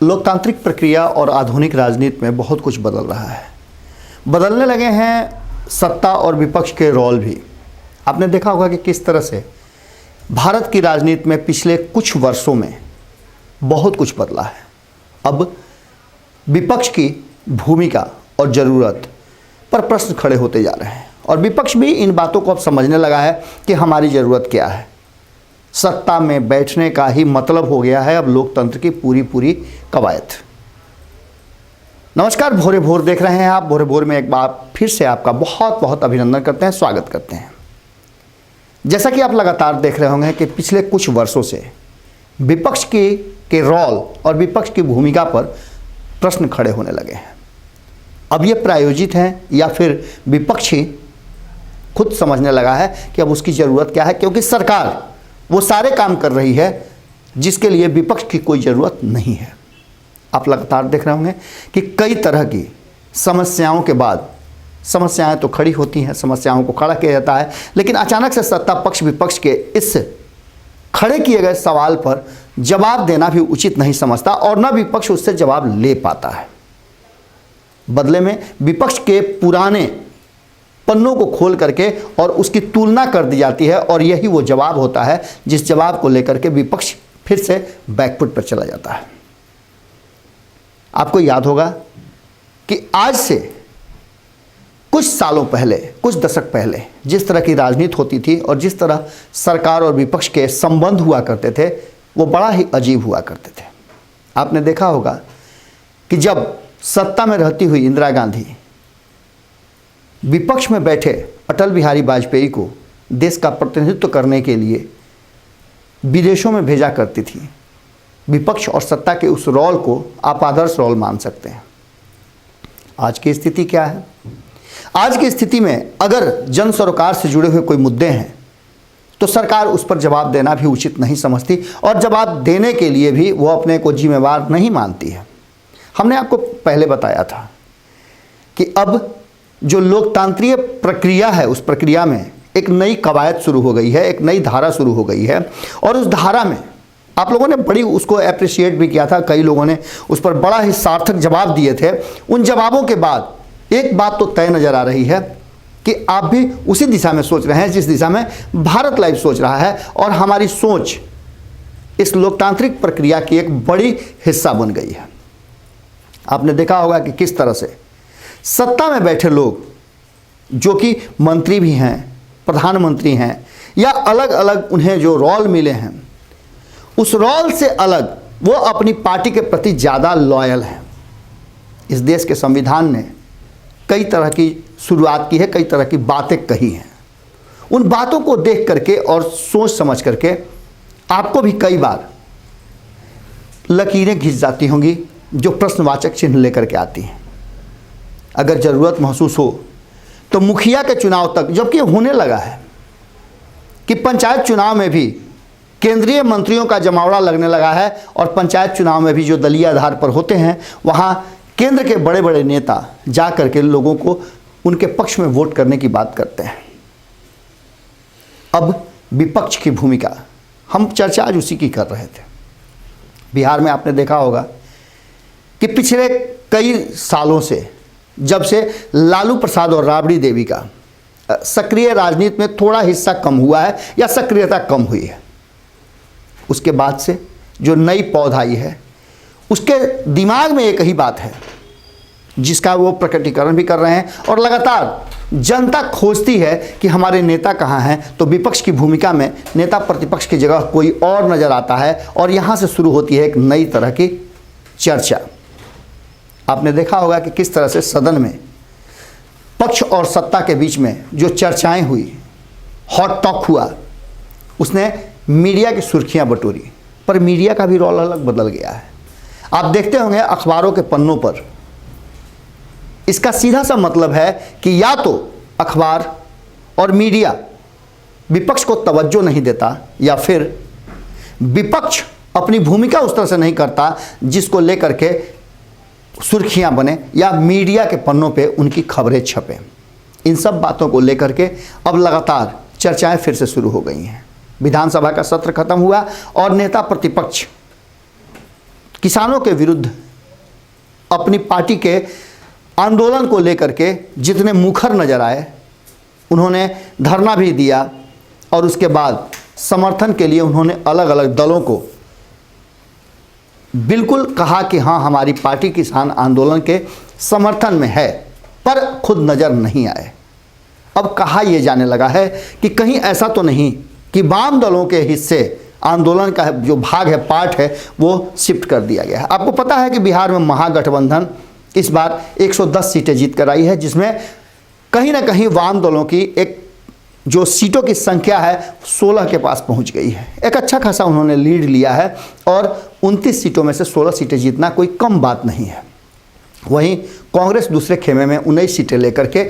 लोकतांत्रिक प्रक्रिया और आधुनिक राजनीति में बहुत कुछ बदल रहा है। बदलने लगे हैं सत्ता और विपक्ष के रोल भी। आपने देखा होगा कि किस तरह से भारत की राजनीति में पिछले कुछ वर्षों में बहुत कुछ बदला है। अब विपक्ष की भूमिका और ज़रूरत पर प्रश्न खड़े होते जा रहे हैं और विपक्ष भी इन बातों को अब समझने लगा है कि हमारी ज़रूरत क्या है। सत्ता में बैठने का ही मतलब हो गया है अब लोकतंत्र की पूरी कवायद। नमस्कार, भोरे भोर देख रहे हैं आप। भोरे भोर में एक बार फिर से आपका बहुत बहुत अभिनंदन करते हैं, स्वागत करते हैं। जैसा कि आप लगातार देख रहे होंगे कि पिछले कुछ वर्षों से विपक्ष के रोल और विपक्ष की भूमिका पर प्रश्न खड़े होने लगे हैं। अब ये प्रायोजित हैं या फिर विपक्ष ही खुद समझने लगा है कि अब उसकी ज़रूरत क्या है, क्योंकि सरकार वो सारे काम कर रही है जिसके लिए विपक्ष की कोई ज़रूरत नहीं है। आप लगातार देख रहे होंगे कि कई तरह की समस्याओं के बाद समस्याएं तो खड़ी होती हैं, समस्याओं को खड़ा किया जाता है, लेकिन अचानक से सत्ता पक्ष विपक्ष के इस खड़े किए गए सवाल पर जवाब देना भी उचित नहीं समझता और न विपक्ष उससे जवाब ले पाता है। बदले में विपक्ष के पुराने पन्नों को खोल करके और उसकी तुलना कर दी जाती है और यही वो जवाब होता है जिस जवाब को लेकर के विपक्ष फिर से बैकफुट पर चला जाता है। आपको याद होगा कि आज से कुछ सालों पहले, कुछ दशक पहले जिस तरह की राजनीति होती थी और जिस तरह सरकार और विपक्ष के संबंध हुआ करते थे वो बड़ा ही अजीब हुआ करते थे। आपने देखा होगा कि जब सत्ता में रहती हुई इंदिरा गांधी विपक्ष में बैठे अटल बिहारी वाजपेयी को देश का प्रतिनिधित्व करने के लिए विदेशों में भेजा करती थी। विपक्ष और सत्ता के उस रोल को आप आदर्श रोल मान सकते हैं। आज की स्थिति क्या है? आज की स्थिति में अगर जन सरोकार से जुड़े हुए कोई मुद्दे हैं तो सरकार उस पर जवाब देना भी उचित नहीं समझती और जवाब देने के लिए भी वो अपने को जिम्मेवार नहीं मानती है। हमने आपको पहले बताया था कि अब जो लोकतांत्रिक प्रक्रिया है उस प्रक्रिया में एक नई कवायद शुरू हो गई है, एक नई धारा शुरू हो गई है और उस धारा में आप लोगों ने बड़ी उसको अप्रिशिएट भी किया था। कई लोगों ने उस पर बड़ा ही सार्थक जवाब दिए थे। उन जवाबों के बाद एक बात तो तय नज़र आ रही है कि आप भी उसी दिशा में सोच रहे हैं जिस दिशा में भारत लाइव सोच रहा है और हमारी सोच इस लोकतांत्रिक प्रक्रिया की एक बड़ी हिस्सा बन गई है। आपने देखा होगा कि किस तरह से सत्ता में बैठे लोग जो कि मंत्री भी हैं, प्रधानमंत्री हैं या अलग अलग उन्हें जो रोल मिले हैं उस रोल से अलग वो अपनी पार्टी के प्रति ज़्यादा लॉयल हैं। इस देश के संविधान ने कई तरह की शुरुआत की है, कई तरह की बातें कही हैं। उन बातों को देख करके और सोच समझ करके आपको भी कई बार लकीरें घिंच जाती होंगी जो प्रश्नवाचक चिन्ह लेकर के आती हैं। अगर ज़रूरत महसूस हो तो मुखिया के चुनाव तक, जबकि होने लगा है कि पंचायत चुनाव में भी केंद्रीय मंत्रियों का जमावड़ा लगने लगा है और पंचायत चुनाव में भी जो दलीय आधार पर होते हैं वहाँ केंद्र के बड़े बड़े नेता जा करके लोगों को उनके पक्ष में वोट करने की बात करते हैं। अब विपक्ष की भूमिका, हम चर्चा आज उसी की कर रहे थे। बिहार में आपने देखा होगा कि पिछले कई सालों से जब से लालू प्रसाद और राबड़ी देवी का सक्रिय राजनीति में थोड़ा हिस्सा कम हुआ है या सक्रियता कम हुई है, उसके बाद से जो नई पौध आई है उसके दिमाग में एक ही बात है जिसका वो प्रकटीकरण भी कर रहे हैं और लगातार जनता खोजती है कि हमारे नेता कहाँ हैं। तो विपक्ष की भूमिका में नेता प्रतिपक्ष की जगह कोई और नज़र आता है और यहाँ से शुरू होती है एक नई तरह की चर्चा। आपने देखा होगा कि किस तरह से सदन में पक्ष और सत्ता के बीच में जो चर्चाएं हुई, हॉट टॉक हुआ, उसने मीडिया की सुर्खियां बटोरी, पर मीडिया का भी रोल अलग बदल गया है। आप देखते होंगे अखबारों के पन्नों पर इसका सीधा सा मतलब है कि या तो अखबार और मीडिया विपक्ष को तवज्जो नहीं देता या फिर विपक्ष अपनी भूमिका उस तरह से नहीं करता जिसको लेकर के सुर्खियां बने या मीडिया के पन्नों पे उनकी खबरें छपें। इन सब बातों को लेकर के अब लगातार चर्चाएं फिर से शुरू हो गई हैं। विधानसभा का सत्र खत्म हुआ और नेता प्रतिपक्ष किसानों के विरुद्ध अपनी पार्टी के आंदोलन को लेकर के जितने मुखर नजर आए, उन्होंने धरना भी दिया और उसके बाद समर्थन के लिए उन्होंने अलग अलग दलों को बिल्कुल कहा कि हाँ, हमारी पार्टी किसान आंदोलन के समर्थन में है, पर खुद नज़र नहीं आए। अब कहा यह जाने लगा है कि कहीं ऐसा तो नहीं कि वाम दलों के हिस्से आंदोलन का जो भाग है, पार्ट है, वो शिफ्ट कर दिया गया है। आपको पता है कि बिहार में महागठबंधन इस बार 110 सीटें जीत कर आई है, जिसमें कहीं ना कहीं वाम दलों की एक जो सीटों की संख्या है 16 के पास पहुंच गई है। एक अच्छा खासा उन्होंने लीड लिया है और 29 सीटों में से 16 सीटें जीतना कोई कम बात नहीं है। वहीं कांग्रेस दूसरे खेमे में 19 सीटें लेकर के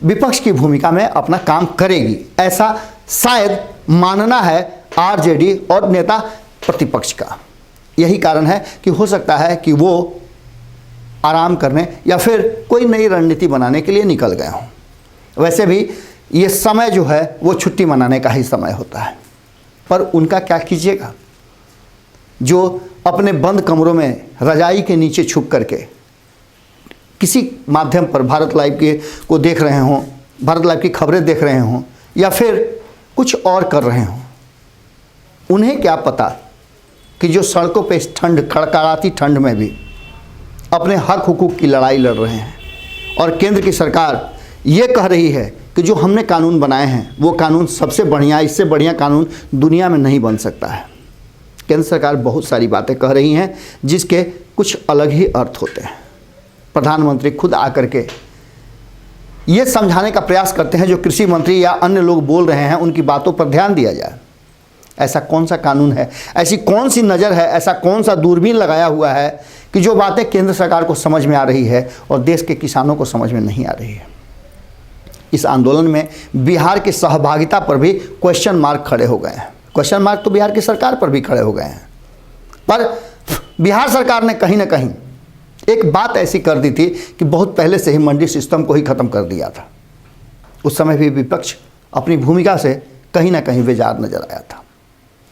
विपक्ष की भूमिका में अपना काम करेगी, ऐसा शायद मानना है आरजेडी और नेता प्रतिपक्ष का। यही कारण है कि हो सकता है कि वो आराम करने या फिर कोई नई रणनीति बनाने के लिए निकल गए हों। वैसे भी ये समय जो है वो छुट्टी मनाने का ही समय होता है, पर उनका क्या कीजिएगा, जो अपने बंद कमरों में रजाई के नीचे छुप करके किसी माध्यम पर भारत लाइव के को देख रहे हों, भारत लाइव की खबरें देख रहे हों या फिर कुछ और कर रहे हों, उन्हें क्या पता कि जो सड़कों पे इस ठंड, कड़कड़ाती ठंड में भी अपने हक हुकूक की लड़ाई लड़ रहे हैं और केंद्र की सरकार ये कह रही है कि जो हमने कानून बनाए हैं वो कानून सबसे बढ़िया, इससे बढ़िया कानून दुनिया में नहीं बन सकता है। केंद्र सरकार बहुत सारी बातें कह रही हैं जिसके कुछ अलग ही अर्थ होते हैं। प्रधानमंत्री खुद आकर के ये समझाने का प्रयास करते हैं, जो कृषि मंत्री या अन्य लोग बोल रहे हैं उनकी बातों पर ध्यान दिया जाए। ऐसा कौन सा कानून है, ऐसी कौन सी नज़र है, ऐसा कौन सा दूरबीन लगाया हुआ है कि जो बातें केंद्र सरकार को समझ में आ रही है और देश के किसानों को समझ में नहीं आ रही है। इस आंदोलन में बिहार की सहभागिता पर भी क्वेश्चन मार्क खड़े हो गए हैं। क्वेश्चन मार्क तो बिहार की सरकार पर भी खड़े हो गए हैं, पर बिहार सरकार ने कहीं ना कहीं एक बात ऐसी कर दी थी कि बहुत पहले से ही मंडी सिस्टम को ही ख़त्म कर दिया था। उस समय भी विपक्ष अपनी भूमिका से कहीं ना कहीं बेजार नजर आया था।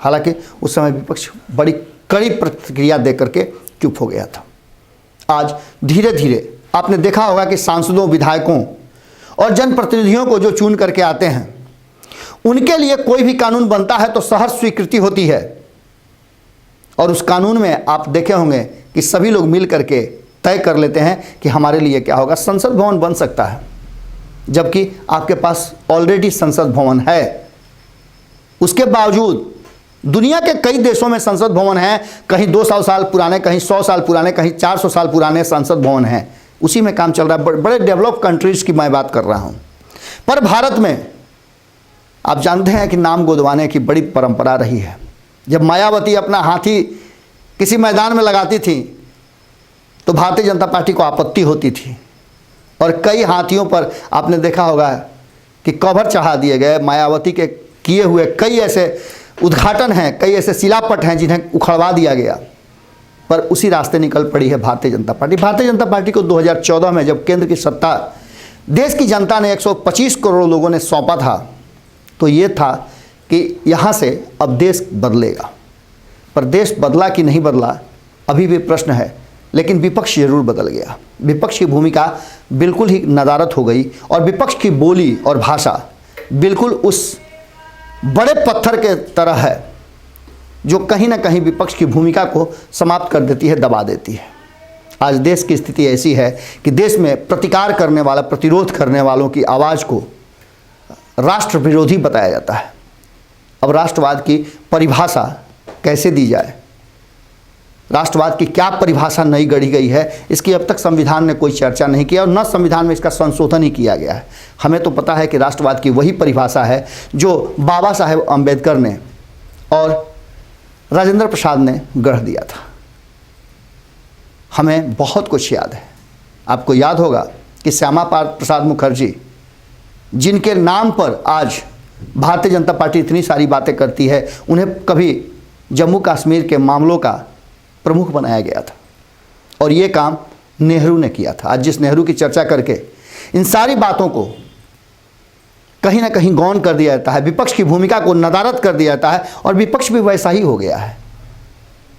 हालांकि उस समय विपक्ष बड़ी कड़ी प्रतिक्रिया दे करके चुप हो गया था। आज धीरे धीरे आपने देखा होगा कि सांसदों, विधायकों और जनप्रतिनिधियों को जो चुन करके आते हैं, उनके लिए कोई भी कानून बनता है तो सहर्ष स्वीकृति होती है और उस कानून में आप देखे होंगे कि सभी लोग मिल करके तय कर लेते हैं कि हमारे लिए क्या होगा। संसद भवन बन सकता है, जबकि आपके पास ऑलरेडी संसद भवन है। उसके बावजूद दुनिया के कई देशों में संसद भवन है, कहीं 200 साल पुराने, कहीं 100 साल पुराने, कहीं 400 साल पुराने संसद भवन हैं। उसी में काम चल रहा है। बड़े डेवलप कंट्रीज़ की मैं बात कर रहा हूँ। पर भारत में आप जानते हैं कि नाम गोदवाने की बड़ी परंपरा रही है। जब मायावती अपना हाथी किसी मैदान में लगाती थी तो भारतीय जनता पार्टी को आपत्ति होती थी और कई हाथियों पर आपने देखा होगा कि कवर चढ़ा दिए गए। मायावती के किए हुए कई ऐसे उद्घाटन हैं, कई ऐसे शिलापट हैं जिन्हें उखड़वा दिया गया, पर उसी रास्ते निकल पड़ी है भारतीय जनता पार्टी। भारतीय जनता पार्टी को 2014 में जब केंद्र की सत्ता देश की जनता ने 125 करोड़ लोगों ने सौंपा था, तो ये था कि यहाँ से अब देश बदलेगा। पर देश बदला कि नहीं बदला अभी भी प्रश्न है, लेकिन विपक्ष जरूर बदल गया। विपक्ष की भूमिका बिल्कुल ही नदारत हो गई और विपक्ष की बोली और भाषा बिल्कुल उस बड़े पत्थर के तरह है जो कहीं ना कहीं विपक्ष की भूमिका को समाप्त कर देती है, दबा देती है। आज देश की स्थिति ऐसी है कि देश में प्रतिकार करने वाला, प्रतिरोध करने वालों की आवाज़ को राष्ट्र विरोधी बताया जाता है। अब राष्ट्रवाद की परिभाषा कैसे दी जाए, राष्ट्रवाद की क्या परिभाषा नई गढ़ी गई है, इसकी अब तक संविधान ने कोई चर्चा नहीं किया और न संविधान में इसका संशोधन ही किया गया है। हमें तो पता है कि राष्ट्रवाद की वही परिभाषा है जो बाबा साहेब अम्बेडकर ने और राजेंद्र प्रसाद ने गढ़ दिया था। हमें बहुत कुछ याद है। आपको याद होगा कि श्यामा प्रसाद मुखर्जी, जिनके नाम पर आज भारतीय जनता पार्टी इतनी सारी बातें करती है, उन्हें कभी जम्मू कश्मीर के मामलों का प्रमुख बनाया गया था और ये काम नेहरू ने किया था। आज जिस नेहरू की चर्चा करके इन सारी बातों को कहीं ना कहीं गौण कर दिया जाता है, विपक्ष की भूमिका को नदारत कर दिया जाता है और विपक्ष भी वैसा ही हो गया है।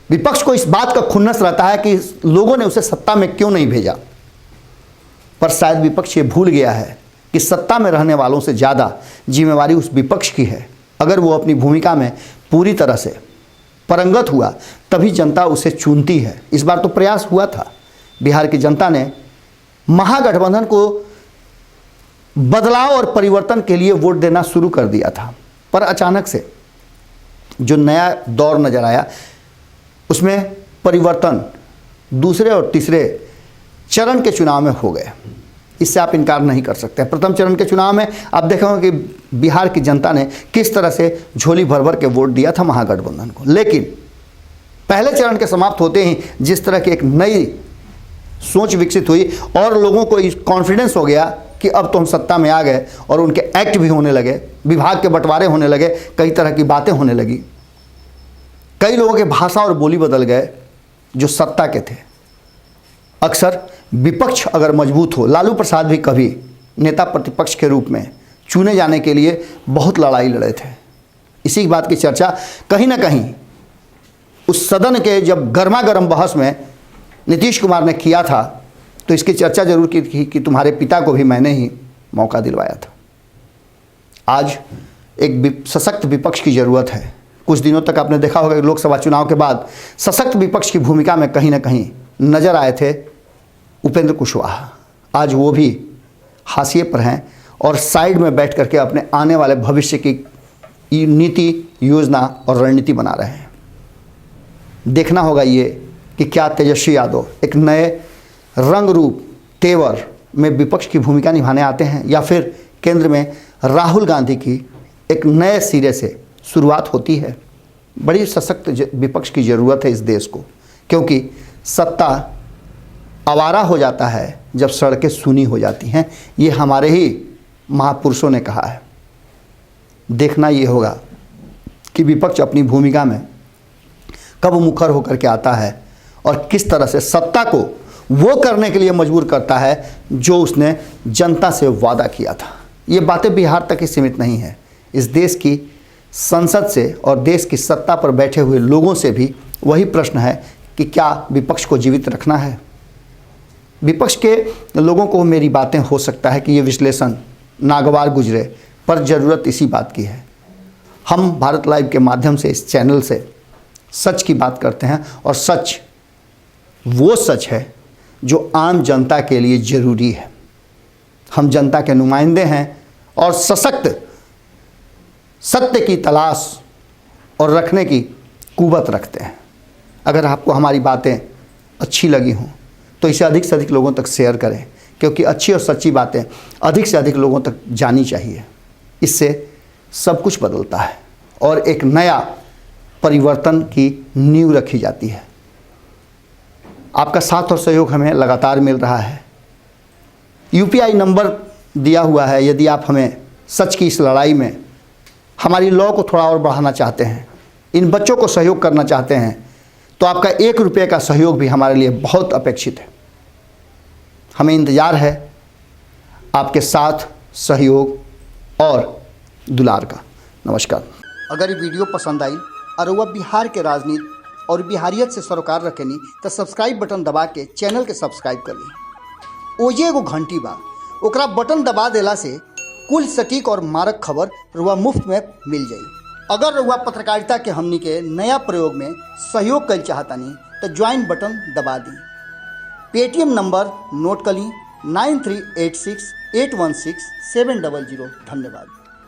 विपक्ष को इस बात का खुन्नस रहता है कि लोगों ने उसे सत्ता में क्यों नहीं भेजा, पर शायद विपक्ष ये भूल गया है कि सत्ता में रहने वालों से ज़्यादा जिम्मेवारी उस विपक्ष की है। अगर वो अपनी भूमिका में पूरी तरह से परंगत हुआ तभी जनता उसे चुनती है। इस बार तो प्रयास हुआ था, बिहार की जनता ने महागठबंधन को बदलाव और परिवर्तन के लिए वोट देना शुरू कर दिया था, पर अचानक से जो नया दौर नजर आया उसमें परिवर्तन दूसरे और तीसरे चरण के चुनाव में हो गए। इससे आप इनकार नहीं कर सकते। प्रथम चरण के चुनाव में आप देखेंगे कि बिहार की जनता ने किस तरह से झोली भर भर के वोट दिया था महागठबंधन को, लेकिन पहले चरण के समाप्त होते ही जिस तरह की एक नई सोच विकसित हुई और लोगों को कॉन्फिडेंस हो गया कि अब तो हम सत्ता में आ गए, और उनके एक्ट भी होने लगे, विभाग के बंटवारे होने लगे, कई तरह की बातें होने लगी, कई लोगों के भाषा और बोली बदल गए जो सत्ता के थे। अक्सर विपक्ष अगर मजबूत हो, लालू प्रसाद भी कभी नेता प्रतिपक्ष के रूप में चुने जाने के लिए बहुत लड़ाई लड़े थे। इसी बात की चर्चा कहीं ना कहीं उस सदन के जब गर्मा गर्म बहस में नीतीश कुमार ने किया था तो इसकी चर्चा जरूर की थी कि तुम्हारे पिता को भी मैंने ही मौका दिलवाया था। आज एक सशक्त विपक्ष की ज़रूरत है। कुछ दिनों तक आपने देखा होगा कि लोकसभा चुनाव के बाद सशक्त विपक्ष की भूमिका में कहीं ना कहीं नजर आए थे उपेंद्र कुशवाहा। आज वो भी हाशिए पर हैं और साइड में बैठ करके अपने आने वाले भविष्य की नीति, योजना और रणनीति बना रहे हैं। देखना होगा ये कि क्या तेजस्वी यादव एक नए रंग रूप तेवर में विपक्ष की भूमिका निभाने आते हैं, या फिर केंद्र में राहुल गांधी की एक नए सिरे से शुरुआत होती है। बड़ी सशक्त विपक्ष की ज़रूरत है इस देश को, क्योंकि सत्ता आवारा हो जाता है जब सड़कें सूनी हो जाती हैं। ये हमारे ही महापुरुषों ने कहा है। देखना ये होगा कि विपक्ष अपनी भूमिका में कब मुखर होकर के आता है और किस तरह से सत्ता को वो करने के लिए मजबूर करता है जो उसने जनता से वादा किया था। ये बातें बिहार तक ही सीमित नहीं है। इस देश की संसद से और देश की सत्ता पर बैठे हुए लोगों से भी वही प्रश्न है कि क्या विपक्ष को जीवित रखना है। विपक्ष के लोगों को मेरी बातें हो सकता है कि ये विश्लेषण नागवार गुजरे, पर ज़रूरत इसी बात की है। हम भारत लाइव के माध्यम से इस चैनल से सच की बात करते हैं, और सच वो सच है जो आम जनता के लिए ज़रूरी है। हम जनता के नुमाइंदे हैं और सशक्त सत्य की तलाश और रखने की कुव्वत रखते हैं। अगर आपको हमारी बातें अच्छी लगी हों तो इसे अधिक से अधिक लोगों तक शेयर करें, क्योंकि अच्छी और सच्ची बातें अधिक से अधिक लोगों तक जानी चाहिए। इससे सब कुछ बदलता है और एक नया परिवर्तन की नींव रखी जाती है। आपका साथ और सहयोग हमें लगातार मिल रहा है। UPI नंबर दिया हुआ है। यदि आप हमें सच की इस लड़ाई में हमारी लौ को थोड़ा और बढ़ाना चाहते हैं, इन बच्चों को सहयोग करना चाहते हैं, तो आपका 1 रुपये का सहयोग भी हमारे लिए बहुत अपेक्षित है। हमें इंतज़ार है आपके साथ, सहयोग और दुलार का। नमस्कार। अगर ये वीडियो पसंद आई और वह बिहार के राजनीति और बिहारियत से सरोकार रखेनी तो सब्सक्राइब बटन दबा के चैनल के सब्सक्राइब कर ली। ओजे एगो घंटी बा, ओकरा बटन दबा देला से कुल सटीक और मारक खबर रुआ मुफ्त में मिल जाई। अगर रुआ पत्रकारिता के हमनी के नया प्रयोग में सहयोग कर चाहतानी तो ज्वाइन बटन दबा दी। पेटीएम नंबर नोट कर ली 9386816700। धन्यवाद।